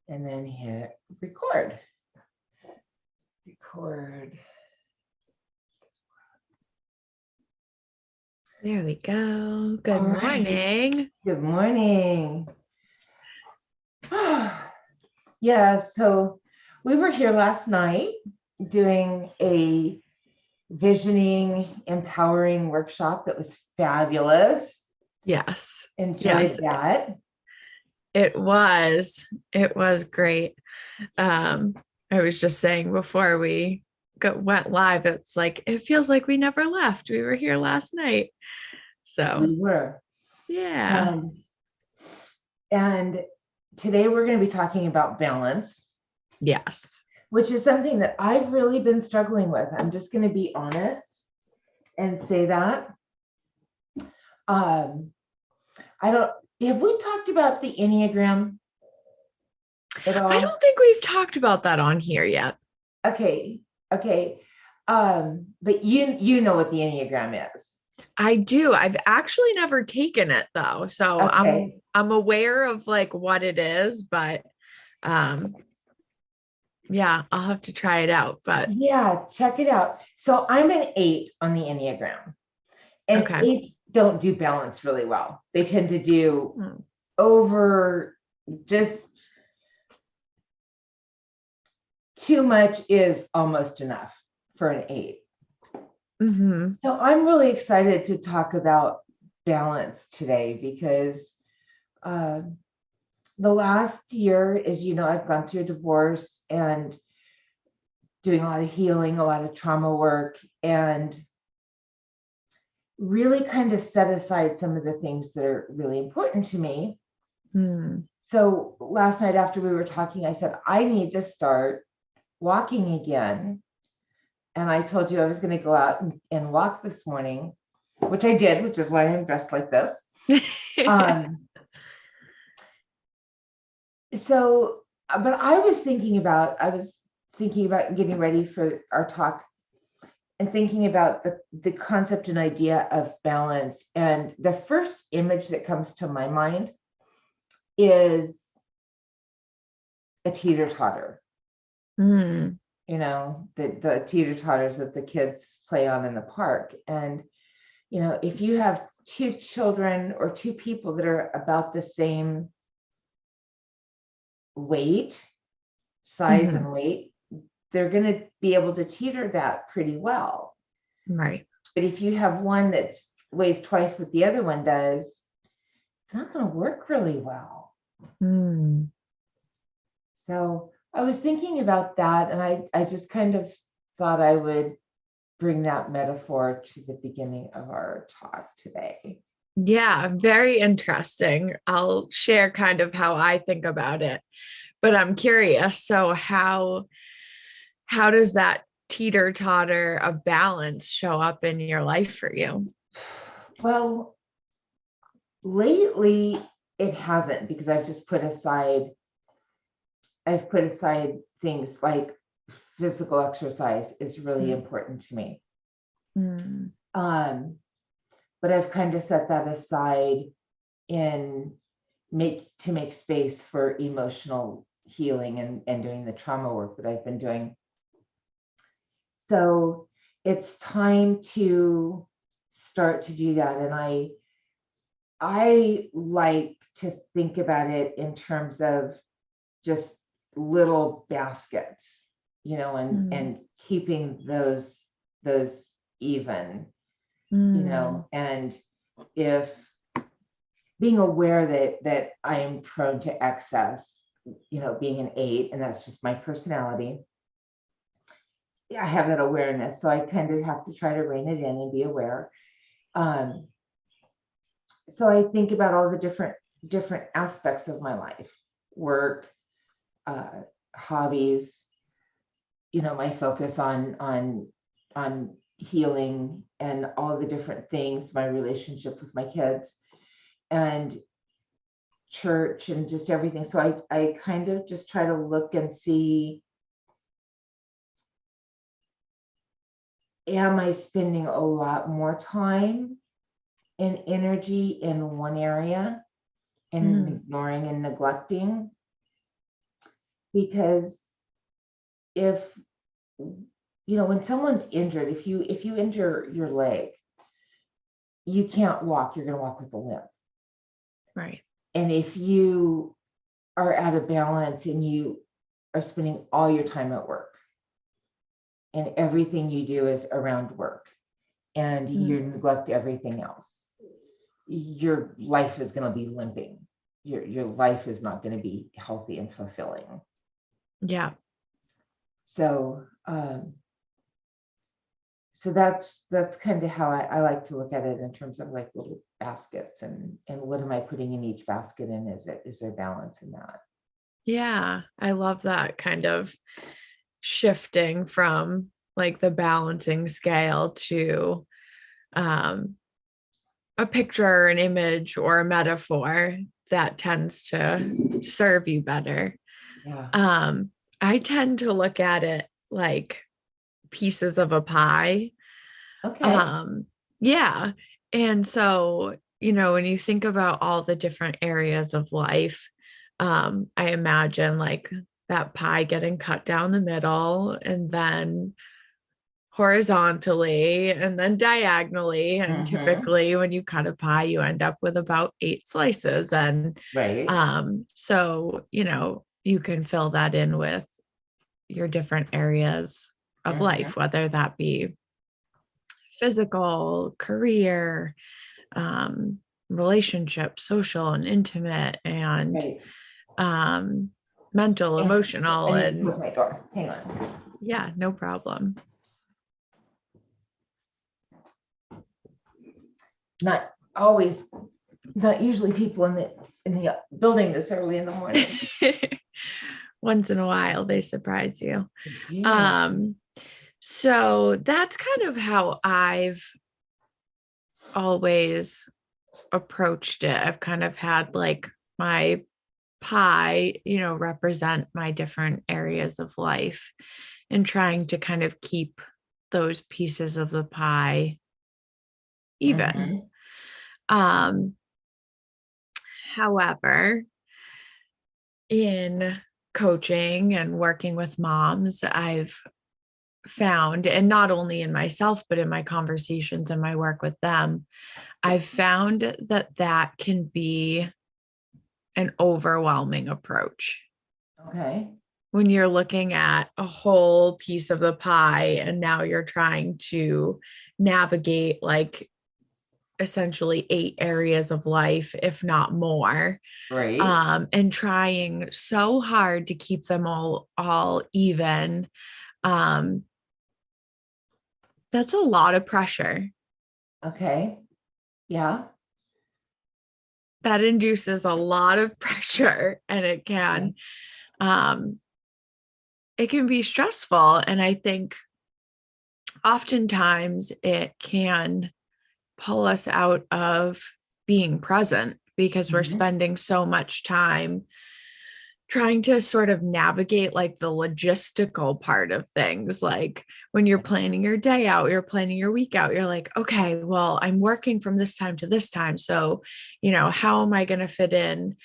and then hit record. Record. There we go. Good All right. morning. Good morning. Yeah, so we were here last night doing a visioning, empowering workshop that was fabulous. Yes. Enjoyed that. It was great. I was just saying before we went live, it's like, it feels like we never left. We were here last night. So We were. yeah. And today we're going to be talking about balance. Yes. Which is something that I've really been struggling with. I'm just going to be honest and say that. Have we talked about the Enneagram at all? I don't think we've talked about that on here yet. Okay. But you know what the Enneagram is. I do. I've actually never taken it though. So Okay. I'm aware of like what it is, but yeah, I'll have to try it out. But yeah, check it out. So I'm an 8 on the Enneagram, and okay. 8s don't do balance really well. They tend to do just too much is almost enough for an 8. Mm-hmm. So I'm really excited to talk about balance today because the last year, as you know, I've gone through a divorce and doing a lot of healing, a lot of trauma work, and really kind of set aside some of the things that are really important to me. So last night after we were talking, I said, I need to start walking again. And I told you I was going to go out and walk this morning, which I did, which is why I'm dressed like this. But I was thinking about getting ready for our talk and thinking about the concept and idea of balance. And the first image that comes to my mind is a teeter-totter. You know, the teeter-totters that the kids play on in the park. And, you know, if you have 2 children or 2 people that are about the same size and weight, they're going to be able to teeter that pretty well. Right. But if you have one that weighs twice what the other one does, it's not going to work really well. So I was thinking about that, and I just kind of thought I would bring that metaphor to the beginning of our talk today. Yeah, very interesting. I'll share kind of how I think about it, but I'm curious. So how does that teeter-totter of balance show up in your life for you? Well, lately it hasn't, because I've put aside things like physical exercise is really important to me. But I've kind of set that aside to make space for emotional healing and doing the trauma work that I've been doing. So it's time to start to do that. And I like to think about it in terms of just little baskets, you know, and keeping those even, you know, and if being aware that I am prone to excess, you know, being an 8, and that's just my personality. I have that awareness, so I kind of have to try to rein it in and be aware. So I think about all the different aspects of my life, work, hobbies, you know, my focus on healing and all the different things, my relationship with my kids and church and just everything. So I kind of just try to look and see, am I spending a lot more time and energy in one area and ignoring and neglecting because if, when someone's injured, if you injure your leg, you can't walk, you're going to walk with a limp. Right. And if you are out of balance and you are spending all your time at work and everything you do is around work and you neglect everything else, your life is going to be limping. Your life is not going to be healthy and fulfilling. Yeah. So, so that's kind of how I like to look at it, in terms of like little baskets, and what am I putting in each basket, and is there balance in that? Yeah, I love that kind of shifting from like the balancing scale to a picture, an image, or a metaphor that tends to serve you better. Yeah. I tend to look at it like pieces of a pie. Okay. Yeah. And so, when you think about all the different areas of life, I imagine like that pie getting cut down the middle and then horizontally and then diagonally. And typically when you cut a pie, you end up with about 8 slices. And Right. so, you can fill that in with your different areas of life, whether that be physical, career, relationship, social and intimate, and mental, emotional, And and close my door. Hang on. yeah, no problem. Not usually people in the building this early in the morning. Once in a while, they surprise you. Yeah. So that's kind of how I've always approached it. I've kind of had like my pie, represent my different areas of life, and trying to kind of keep those pieces of the pie even. However, in coaching and working with moms, I've found, and not only in myself, but in my conversations and my work with them, I've found that can be an overwhelming approach. Okay. When you're looking at a whole piece of the pie and now you're trying to navigate like essentially 8 areas of life, if not more, Right. and trying so hard to keep them all even. That's a lot of pressure. Okay. Yeah. That induces a lot of pressure, and it can be stressful. And I think oftentimes it can pull us out of being present because we're spending so much time trying to sort of navigate like the logistical part of things. Like when you're planning your day out, you're planning your week out, you're like, okay, well, I'm working from this time to this time. So, how am I going to fit in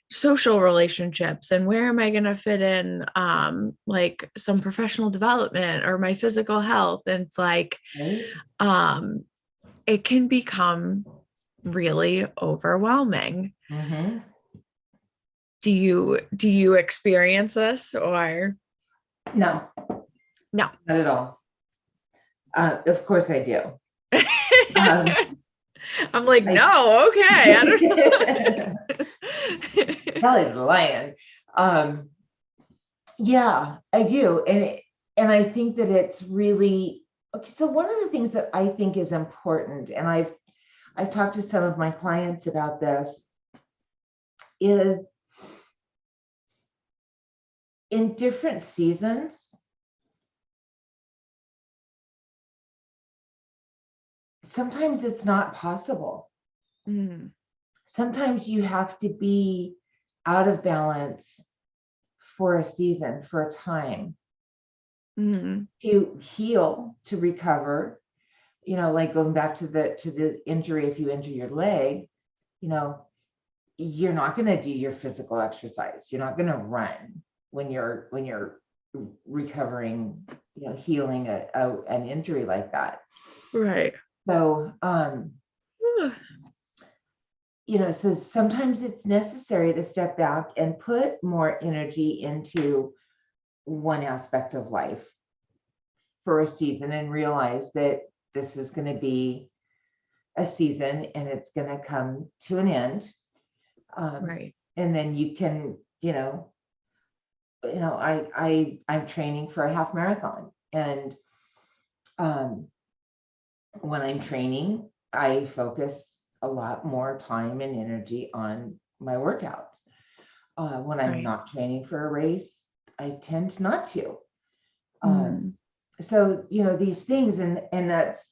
social relationships, and where am I going to fit in like some professional development or my physical health? And it's like, it can become really overwhelming. Do you experience this, or? No, No. not at all. Of course I do. I'm like, no, okay. I don't Kelly's lying. Yeah, I do. And I think that it's really okay. So one of the things that I think is important, and I've talked to some of my clients about this, is in different seasons, sometimes it's not possible. Sometimes you have to be out of balance for a season, for a time, to heal, to recover. Like going back to the injury, if you injure your leg, you're not going to do your physical exercise. You're not going to run. when you're recovering, healing an injury like that. Right. So, so sometimes it's necessary to step back and put more energy into one aspect of life for a season and realize that this is going to be a season and it's going to come to an end. Right. And then you can, I'm training for a half marathon, and when I'm training, I focus a lot more time and energy on my workouts. When I'm Right. not training for a race, I tend not to. Mm. So, these things, and that's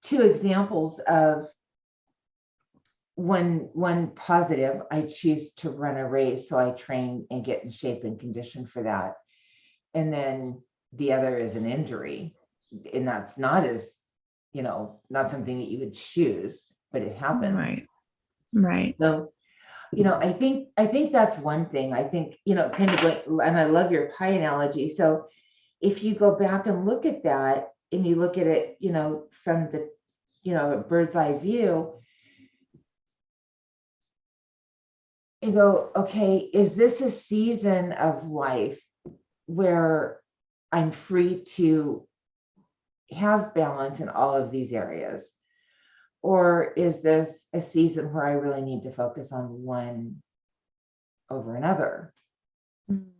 two examples of one positive. I choose to run a race, so I train and get in shape and condition for that. And then the other is an injury, and that's not not something that you would choose, but it happens. Right. Right. So, I think that's one thing. I think, kind of like, and I love your pie analogy. So if you go back and look at that and you look at it, from the, a bird's eye view, and go, okay, is this a season of life where I'm free to have balance in all of these areas? Or is this a season where I really need to focus on one over another? Mm.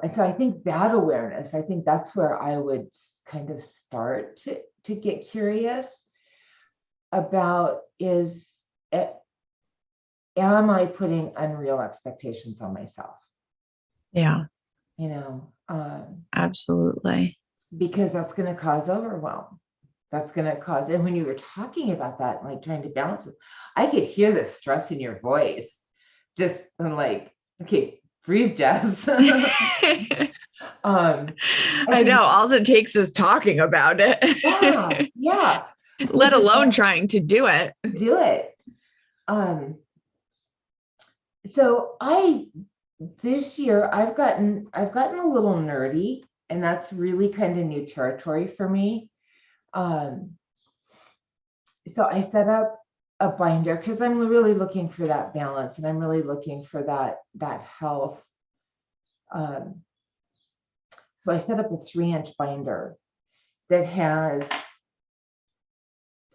And so I think that awareness, I think that's where I would kind of start to get curious about is, am I putting unreal expectations on myself? Yeah, absolutely. Because that's going to cause overwhelm. That's going to cause, and when you were talking about that, like trying to balance it, I could hear the stress in your voice. Just, I'm like, okay, breathe, Jess. I know. All it takes is talking about it. Yeah. Let alone trying to do it. Do it. So this year I've gotten a little nerdy, and that's really kind of new territory for me. So I set up a binder because I'm really looking for that balance, and I'm really looking for that health. So I set up a 3-inch binder that has,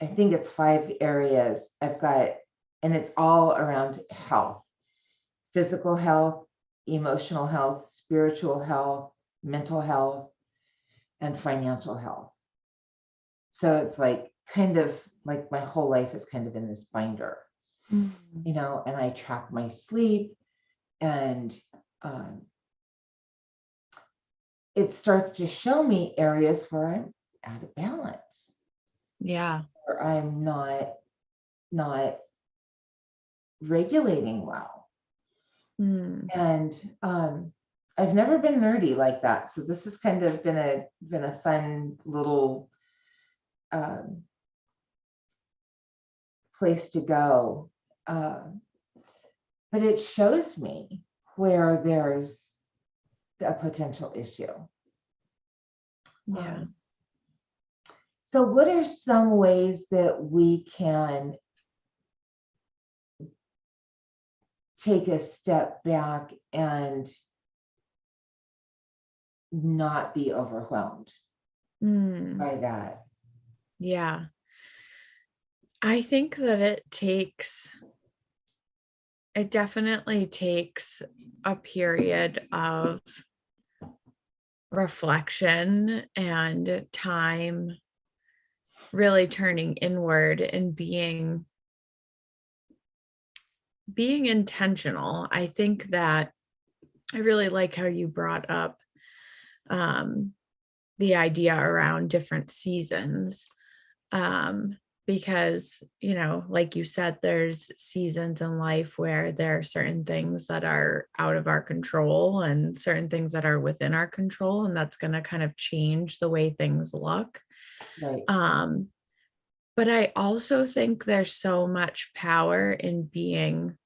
I think it's 5 areas I've got, and it's all around health: physical health, emotional health, spiritual health, mental health, and financial health. So it's like kind of like my whole life is kind of in this binder, and I track my sleep, and it starts to show me areas where I'm out of balance. Yeah. Where I'm not regulating well. And I've never been nerdy like that. So this has kind of been a fun little place to go. But it shows me where there's a potential issue. Yeah. So what are some ways that we can take a step back and not be overwhelmed by that? Yeah. I think that it definitely takes a period of reflection and time really turning inward and being intentional. I think that I really like how you brought up the idea around different seasons, because, like you said, there's seasons in life where there are certain things that are out of our control and certain things that are within our control, and that's going to kind of change the way things look. Right. But I also think there's so much power in being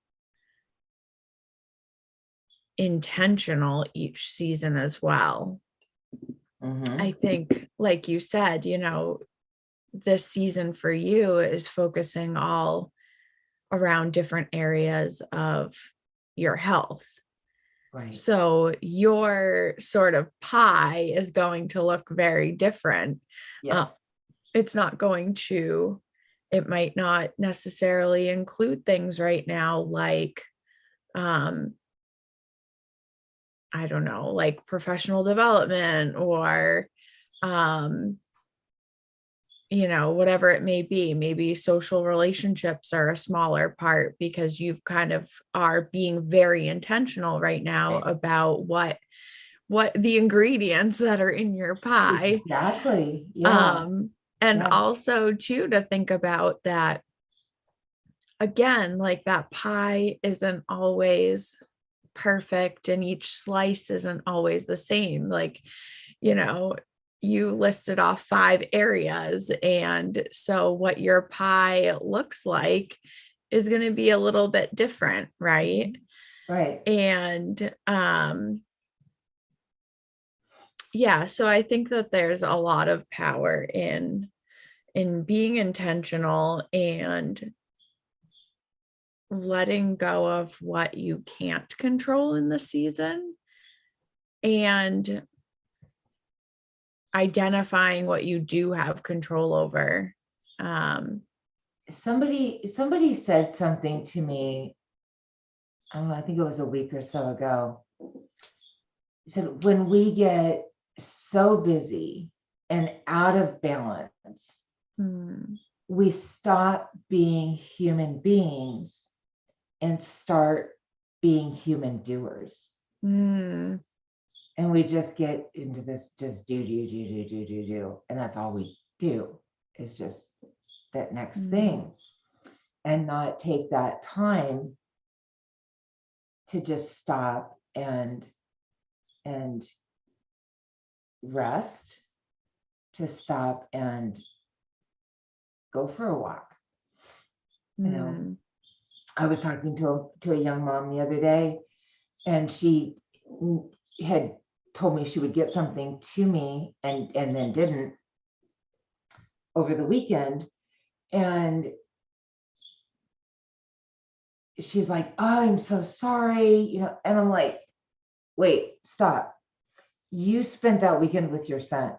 intentional each season as well. Mhm. I think, like you said, this season for you is focusing all around different areas of your health. Right. So your sort of pie is going to look very different. Uh, Yes. it's not going to, it might not necessarily include things right now like, um, I don't know, like professional development or, um, whatever it may be. Maybe social relationships are a smaller part because you kind of are being very intentional right now Right. about what the ingredients that are in your pie. Exactly. Yeah. Um, and Yeah. also too, to think about that again, like that pie isn't always perfect and each slice isn't always the same. Like, you know, you listed off 5 areas. And so what your pie looks like is going to be a little bit different, right? Right. And yeah, so I think that there's a lot of power in being intentional and letting go of what you can't control in the season and identifying what you do have control over. Um, Somebody said something to me, I don't know, I think it was a week or so ago. He said, when we get so busy and out of balance, mm, we stop being human beings and start being human doers. mm, And we just get into this just do. And that's all we do is just that next mm, thing, and not take that time to just stop and rest, to stop and go for a walk. You know, mm, I was talking to a young mom the other day, and she had told me she would get something to me and then didn't over the weekend. And she's like, oh, I'm so sorry, and I'm like, wait, stop. You spent that weekend with your son.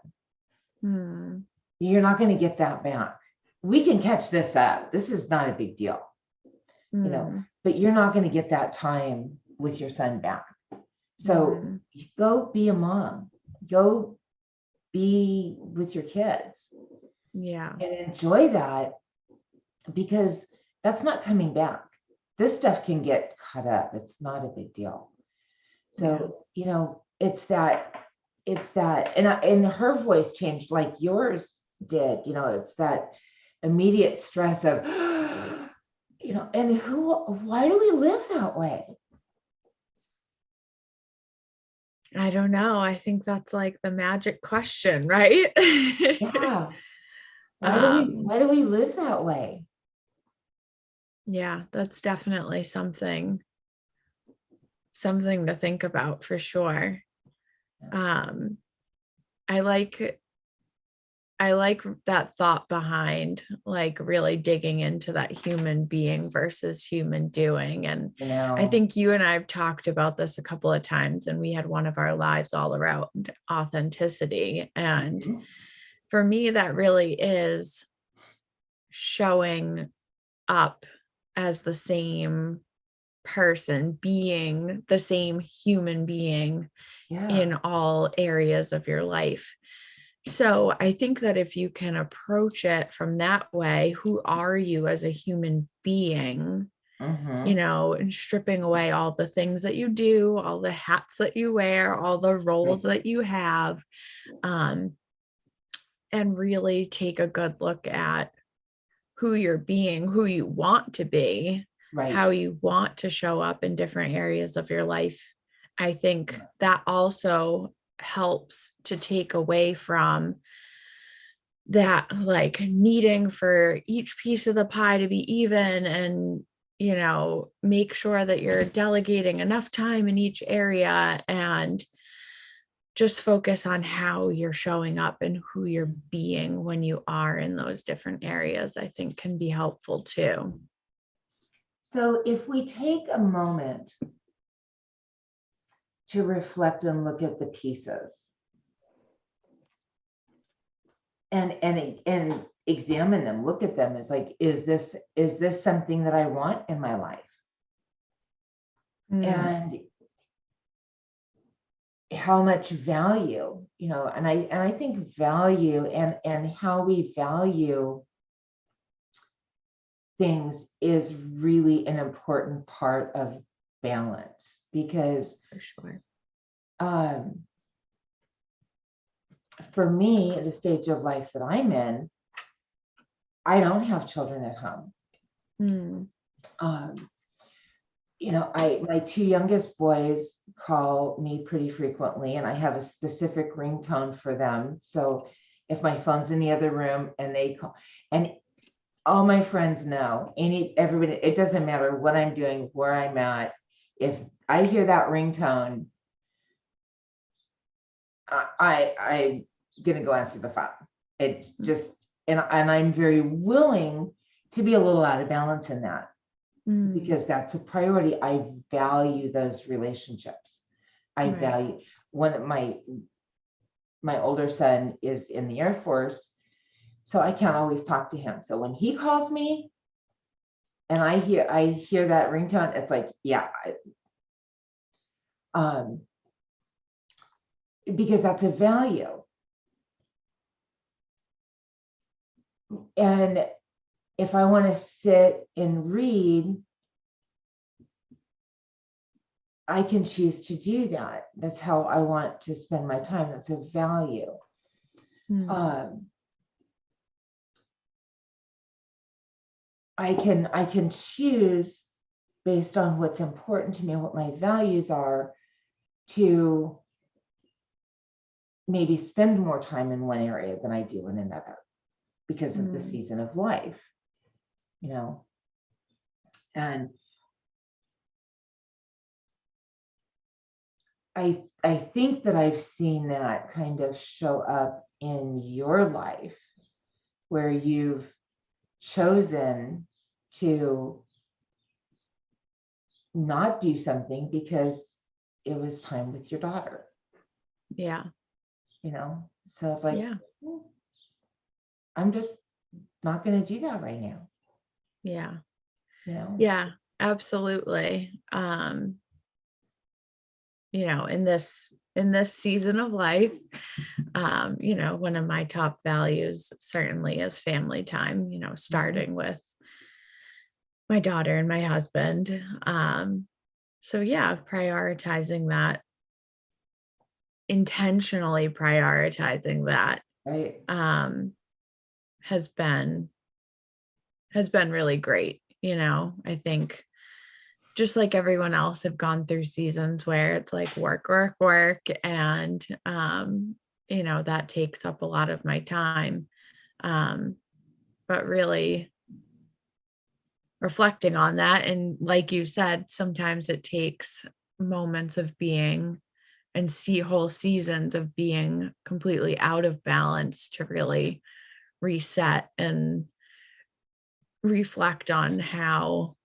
mm, You're not going to get that back. We can catch this up. This is not a big deal, mm, but you're not going to get that time with your son back. So mm. go be a mom, go be with your kids Yeah. and enjoy that, because that's not coming back. This stuff can get caught up. It's not a big deal. Yeah. So, it's that, and her voice changed like yours did. It's that immediate stress of, and why do we live that way? I don't know. I think that's like the magic question, right? Yeah. Why do we, um, why do we live that way? yeah, that's definitely something to think about for sure. Um, I like I like that thought behind like really digging into that human being versus human doing. And You I know, think you and I have talked about this a couple of times, and we had one of our lives all around authenticity. And Mhm. for me, that really is showing up as the same person, being the same human being Yeah. in all areas of your life. So I think that if you can approach it from that way, who are you as a human being, Hmm. and stripping away all the things that you do, all the hats that you wear, all the roles Right. that you have, um, and really take a good look at who you're being, who you want to be, how Right. you want to show up in different areas of your life. I think that also helps to take away from that like needing for each piece of the pie to be even and make sure that you're delegating enough time in each area, and just focus on how you're showing up and who you're being when you are in those different areas, I think can be helpful too. So if we take a moment to reflect and look at the pieces and examine them, look at them, it's like, is this something that I want in my life? And how much value, and I think value and how we value things is really an important part of balance, because For sure. For me, at the stage of life that I'm in, I don't have children at home. My two youngest boys call me pretty frequently, and I have a specific ringtone for them. So if my phone's in the other room and they call, and all my friends know, everybody, it doesn't matter what I'm doing, where I'm at, if I hear that ringtone, I'm gonna go answer the phone. It just, and I'm very willing to be a little out of balance in that, because that's a priority. I value those relationships. I value, when my older son is in the Air Force, so I can't always talk to him. So when he calls me and I hear that ringtone, it's like, yeah, because that's a value. And if I want to sit and read, I can choose to do that. That's how I want to spend my time. That's a value. I can choose based on what's important to me and what my values are to maybe spend more time in one area than I do in another, because of the season of life, and I think that I've seen that kind of show up in your life, where you've chosen to not do something because it was time with your daughter. Yeah. So it's like, I'm just not going to do that right now. Yeah. Yeah, absolutely. In this season of life, one of my top values certainly is family time, starting with my daughter and my husband. So yeah, prioritizing that, intentionally prioritizing that, Right. has been really great. I think just like everyone else, have gone through seasons where it's like work, and that takes up a lot of my time. But really reflecting on that, and like you said, sometimes it takes moments of being and whole seasons of being completely out of balance to really reset and reflect on how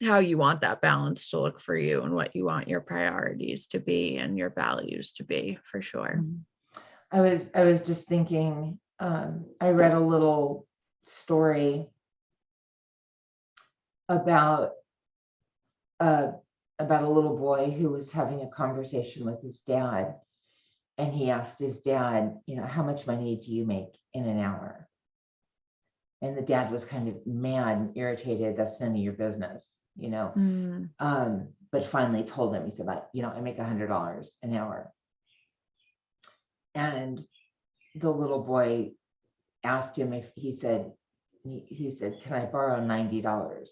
you want that balance to look for you, and what you want your priorities to be and your values to be, for sure. I was just thinking, I read a little story about a little boy who was having a conversation with his dad, and he asked his dad, how much money do you make in an hour? And the dad was kind of mad and irritated. That's none of your business, but finally told him, he said, I make $100 an hour. And the little boy asked him if he said, can I borrow $90?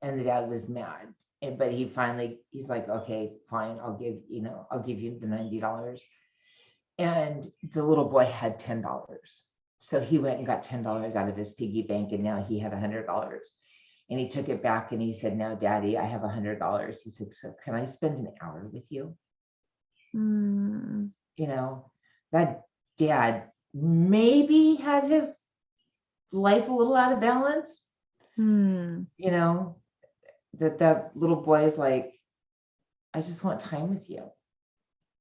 And the dad was mad. But he's like, okay, fine, I'll give you the $90. And the little boy had $10. So he went and got $10 out of his piggy bank, and now he had $100. And he took it back and he said, "No, Daddy, I have $100." He said, "So can I spend an hour with you?" Mm, You know, that dad maybe had his life a little out of balance, mm, you know, that little boy is like, "I just want time with you.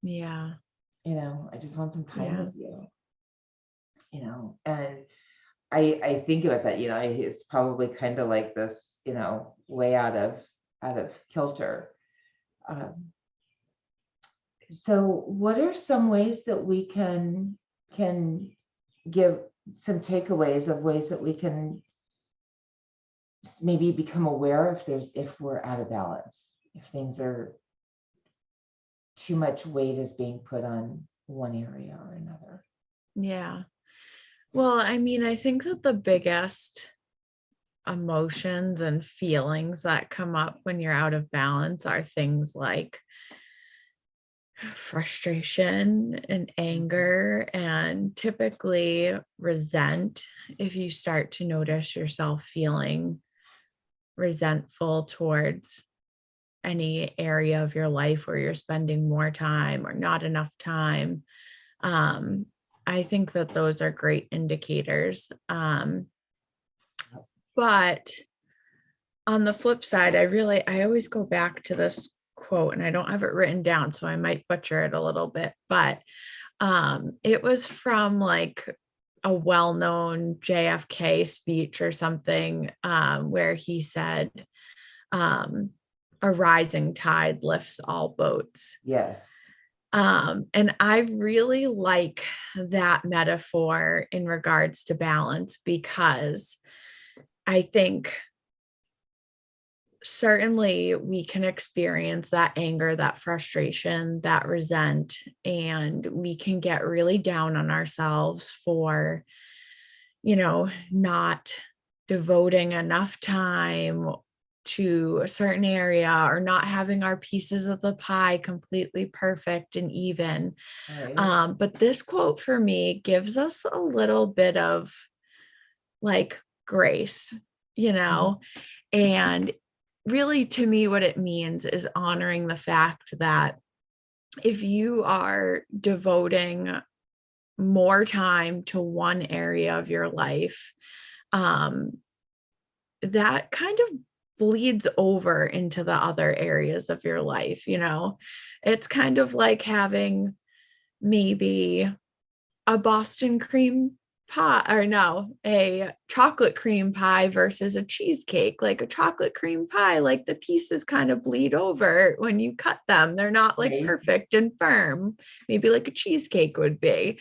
yeah. I just want some time Yeah. with you." And I think about that, it's probably kind of like this, way out of kilter. Um, so what are some ways that we can give some takeaways of ways that we can maybe become aware if we're out of balance, if things are too much weight is being put on one area or another? Yeah. Well, I mean, I think that the biggest emotions and feelings that come up when you're out of balance are things like frustration and anger, and typically resent. If you start to notice yourself feeling resentful towards any area of your life where you're spending more time or not enough time, um, I think that those are great indicators. But on the flip side, I always go back to this quote, and I don't have it written down, so I might butcher it a little bit, but it was from like a well-known JFK speech or something, where he said, um, a rising tide lifts all boats. Yes. And I really like that metaphor in regards to balance, because I think certainly we can experience that anger, that frustration, that resent, and we can get really down on ourselves for, not devoting enough time to a certain area, or not having our pieces of the pie completely perfect and even. Right. But this quote for me gives us a little bit of like grace, you know, and really, to me, what it means is honoring the fact that if you are devoting more time to one area of your life, um, that kind of bleeds over into the other areas of your life. It's kind of like having maybe a Boston cream pie, or no, a chocolate cream pie versus a cheesecake. Like a chocolate cream pie, like the pieces kind of bleed over when you cut them. They're not like Right. perfect and firm, maybe like a cheesecake would be.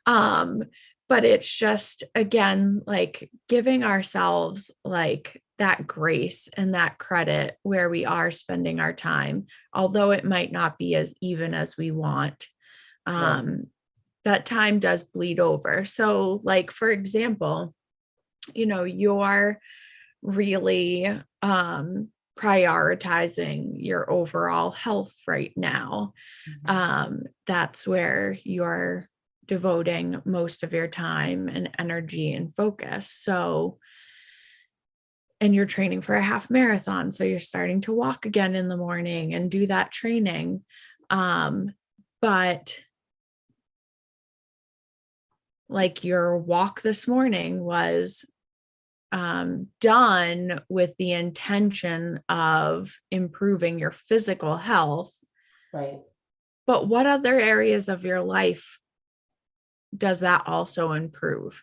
Um, but it's just, again, like giving ourselves like that grace and that credit where we are spending our time, although it might not be as even as we want. Right. Um, that time does bleed over. So, like, for example, you're really prioritizing your overall health right now. That's where you're devoting most of your time and energy and focus. So, and you're training for a half marathon. So you're starting to walk again in the morning and do that training. But like your walk this morning was done with the intention of improving your physical health. Right. But what other areas of your life does that also improve?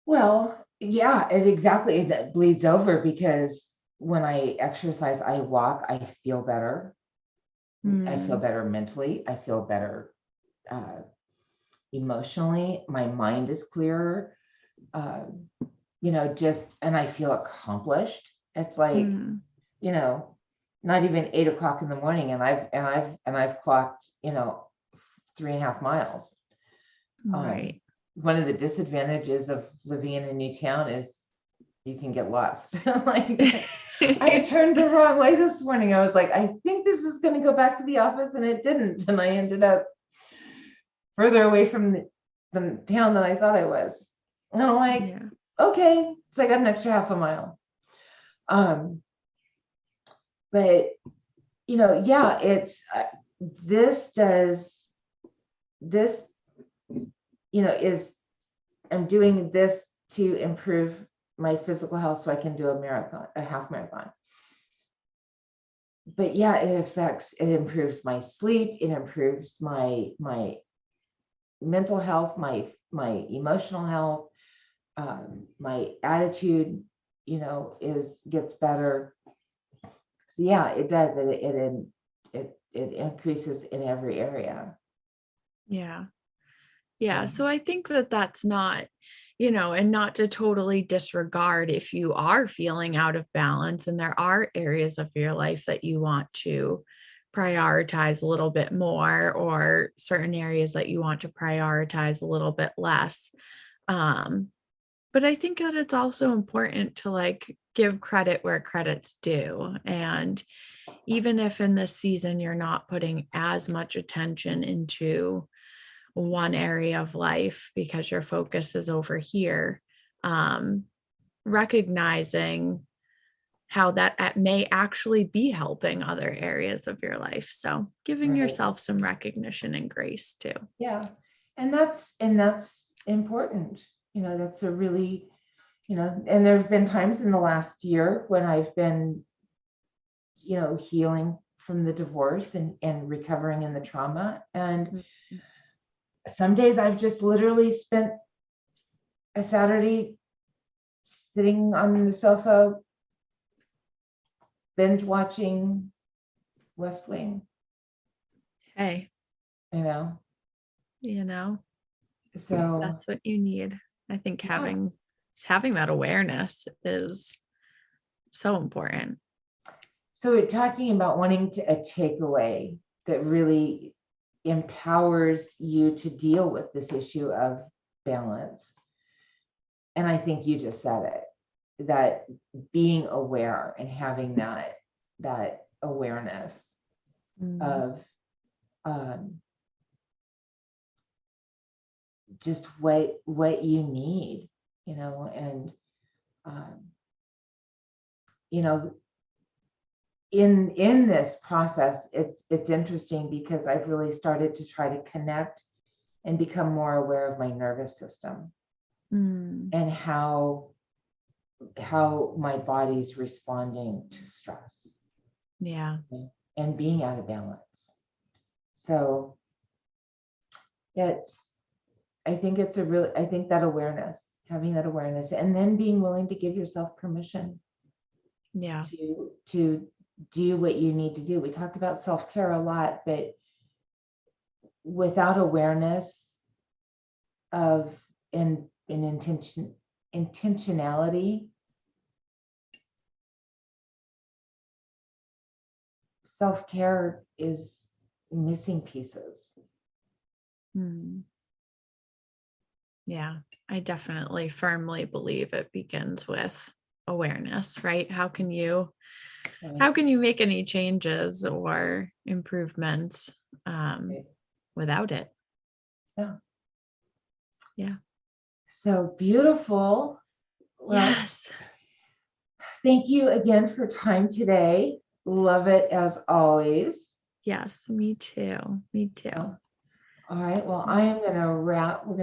Well, yeah, it exactly that bleeds over, because when I exercise, I walk, I feel better. I feel Hmm. better mentally. I feel better uh, emotionally. My mind is clearer. Um, and I feel accomplished. It's like, Hmm. you know, not even 8 o'clock in the morning, and I've clocked, 3.5 miles. Um, Right. one of the disadvantages of living in a new town is you can get lost. Like, I turned the wrong way this morning. I was like, I think this is going to go back to the office, and it didn't. And I ended up further away from the town than I thought I was. And I'm like, Yeah. okay, So I got an extra half a mile. But yeah, it's this does this, is I'm doing this to improve my physical health so I can do a half marathon. But yeah, it improves my sleep, it improves my mental health, my emotional health, my attitude, gets better. So yeah, it does. It increases in every area. Yeah. Yeah. So So I think that that's not, and not to totally disregard if you are feeling out of balance and there are areas of your life that you want to prioritize a little bit more, or certain areas that you want to prioritize a little bit less. Um, but I think that it's also important to like give credit where credit's due. And even if in this season you're not putting as much attention into one area of life because your focus is over here, um, recognizing how that may actually be helping other areas of your life. So giving right. yourself some recognition and grace too. Yeah. And that's important. That's a really, and there have been times in the last year when I've been, healing from the divorce and recovering in the trauma. And some days I've just literally spent a Saturday sitting on the sofa, binge watching West Wing, Hey, you know. So that's what you need. I think yeah. having that awareness is so important. So we're talking about wanting a takeaway that really empowers you to deal with this issue of balance. And I think you just said it, that being aware and having that awareness of just what you need, and you know in this process, it's interesting because I've really started to try to connect and become more aware of my nervous system and how my body's responding to stress. Yeah. And being out of balance. So I think that awareness, having that awareness, and then being willing to give yourself permission Yeah. to do what you need to do. We talk about self-care a lot, but without awareness of an intentionality, self-care is missing pieces. Yeah, I definitely firmly believe it begins with awareness, right? How can you make any changes or improvements without it? Yeah. Yeah. So beautiful. Well, Yes. thank you again for time today. Love it as always. Yes, me too. Me too. All right. Well, we're going to wrap this.